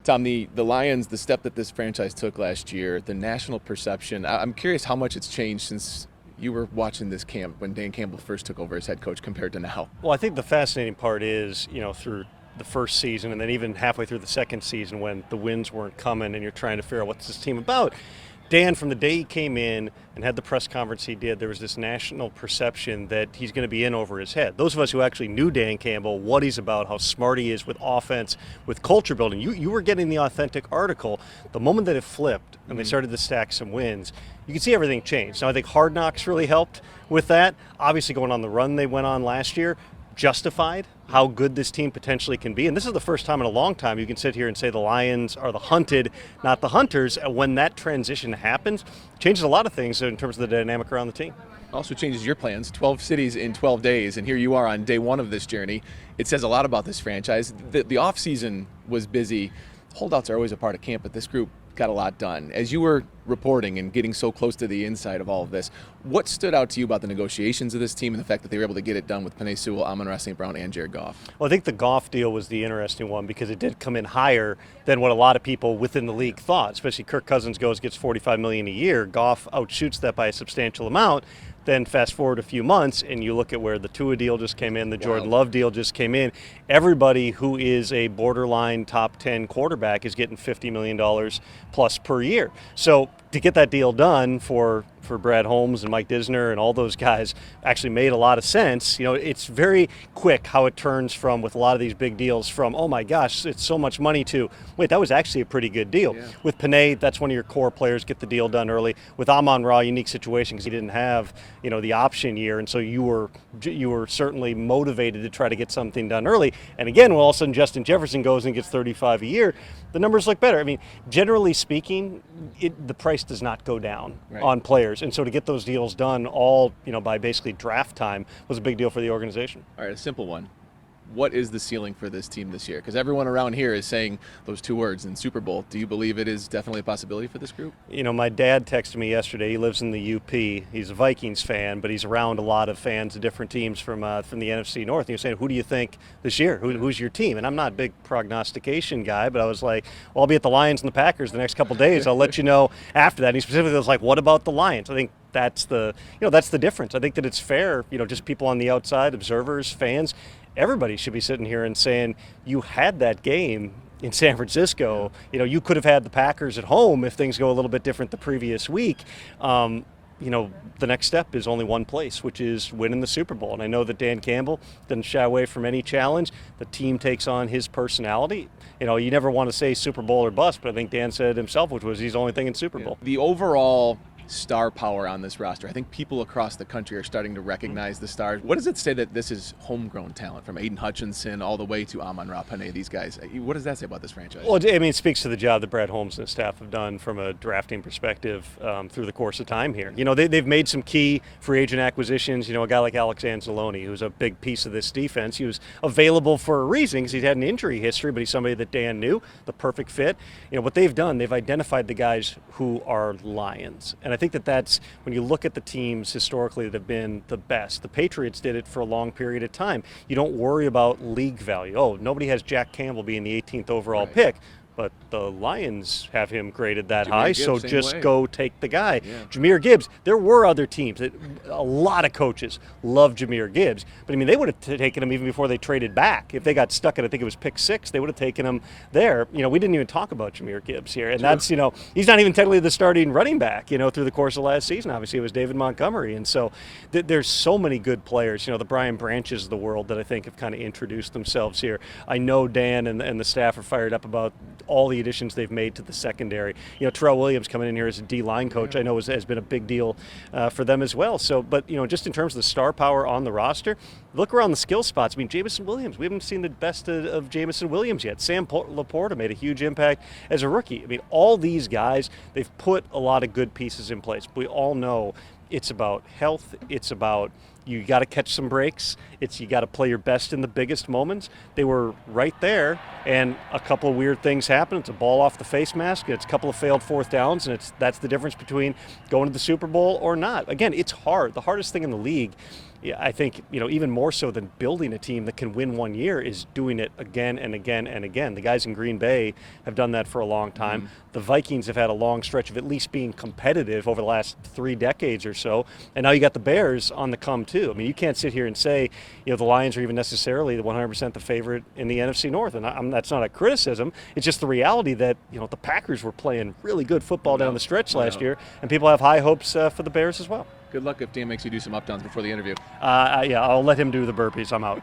Tom, the Lions, the step that this franchise took last year, the national perception, I'm curious how much it's changed since you were watching this camp when Dan Campbell first took over as head coach compared to now. Well, I think the fascinating part is, through the first season and then even halfway through the second season when the wins weren't coming and you're trying to figure out what's this team about, Dan, from the day he came in and had the press conference he did, there was this national perception that he's going to be in over his head. Those of us who actually knew Dan Campbell, what he's about, how smart he is with offense, with culture building, you were getting the authentic article. The moment that it flipped and they started to stack some wins, you could see everything change. Now, I think Hard Knocks really helped with that. Obviously, going on the run they went on last year justified how good this team potentially can be. And this is the first time in a long time you can sit here and say the Lions are the hunted, not the hunters. And when that transition happens, it changes a lot of things in terms of the dynamic around the team. Also changes your plans. 12 cities in 12 days, and here you are on day one of this journey. It says a lot about this franchise. The offseason was busy. Holdouts are always a part of camp, but this group got a lot done. As you were reporting and getting so close to the inside of all of this, what stood out to you about the negotiations of this team and the fact that they were able to get it done with Penei Sewell, Amon-Ra St. and Jared Goff? Well, I think the Goff deal was the interesting one because it did come in higher than what a lot of people within the league thought, especially Kirk Cousins gets $45 million a year. Goff outshoots that by a substantial amount. Then fast forward a few months and you look at where the Tua deal just came in, the Jordan Love deal just came in. Everybody who is a borderline top 10 quarterback is getting $50 million plus per year. So to get that deal done for Brad Holmes and Mike Disner and all those guys actually made a lot of sense. It's very quick how it turns from, with a lot of these big deals, from, oh my gosh, it's so much money, to, wait, that was actually a pretty good deal. Yeah. With Penei, that's one of your core players, get the deal done early. With Amon-Ra, unique situation because he didn't have, the option year, and so you were certainly motivated to try to get something done early. And again, when all of a sudden Justin Jefferson goes and gets $35 a year, the numbers look better. I mean, generally speaking, the price does not go down on players. And so to get those deals done all, by basically draft time was a big deal for the organization. All right, a simple one. What is the ceiling for this team this year? Because everyone around here is saying those two words in Super Bowl. Do you believe it is definitely a possibility for this group? My dad texted me yesterday. He lives in the UP. He's a Vikings fan, but he's around a lot of fans of different teams from the NFC North. And he was saying, who do you think this year? Who's your team? And I'm not a big prognostication guy, but I was like, well, I'll be at the Lions and the Packers the next couple of days. I'll let you know after that. And he specifically was like, what about the Lions? I think that's the difference. I think that it's fair, just people on the outside, observers, fans, everybody should be sitting here and saying, you had that game in San Francisco. You could have had the Packers at home if things go a little bit different the previous week. The next step is only one place, which is winning the Super Bowl. And I know that Dan Campbell doesn't shy away from any challenge. The team takes on his personality. You never want to say Super Bowl or bust, but I think Dan said himself, which was he's only thinking Super Bowl. The overall star power on this roster, I think people across the country are starting to recognize the stars. What does it say that this is homegrown talent, from Aiden Hutchinson all the way to Amon-Ra Penei, these guys? What does that say about this franchise? Well, it speaks to the job that Brad Holmes and his staff have done from a drafting perspective through the course of time here. They've made some key free agent acquisitions. A guy like Alex Anzalone, who's a big piece of this defense. He was available for a reason because he's had an injury history, but he's somebody that Dan knew, the perfect fit. What they've done, they've identified the guys who are Lions. And I think that's, when you look at the teams historically that have been the best, the Patriots did it for a long period of time. You don't worry about league value. Oh, nobody has Jack Campbell being the 18th overall pick. But the Lions have him graded that high, so just go take the guy. Yeah. Jahmyr Gibbs, there were other teams. A lot of coaches love Jahmyr Gibbs. But, they would have taken him even before they traded back. If they got stuck at, I think it was pick 6, they would have taken him there. We didn't even talk about Jahmyr Gibbs here. And that's, he's not even technically the starting running back, through the course of last season. Obviously, it was David Montgomery. And so there's so many good players, the Brian Branches of the world that I think have kind of introduced themselves here. I know Dan and the staff are fired up about all the additions they've made to the secondary. Terrell Williams coming in here as a D-line coach, I know has been a big deal for them as well. So, but, just in terms of the star power on the roster, look around the skill spots. Jamison Williams, we haven't seen the best of Jamison Williams yet. Sam Laporta made a huge impact as a rookie. All these guys, they've put a lot of good pieces in place. We all know it's about health. It's about you got to catch some breaks. You got to play your best in the biggest moments. They were right there, and a couple of weird things happened. It's a ball off the face mask. It's a couple of failed fourth downs, and that's the difference between going to the Super Bowl or not. Again, it's hard. The hardest thing in the league yeah, I think, even more so than building a team that can win one year is doing it again and again and again. The guys in Green Bay have done that for a long time. Mm-hmm. The Vikings have had a long stretch of at least being competitive over the last 3 decades or so. And now you got the Bears on the come too. I mean, you can't sit here and say, the Lions are even necessarily the 100% the favorite in the NFC North. And that's not a criticism. It's just the reality that, the Packers were playing really good football down the stretch last year. And people have high hopes for the Bears as well. Good luck if Dan makes you do some up downs before the interview. Yeah, I'll let him do the burpees. I'm out.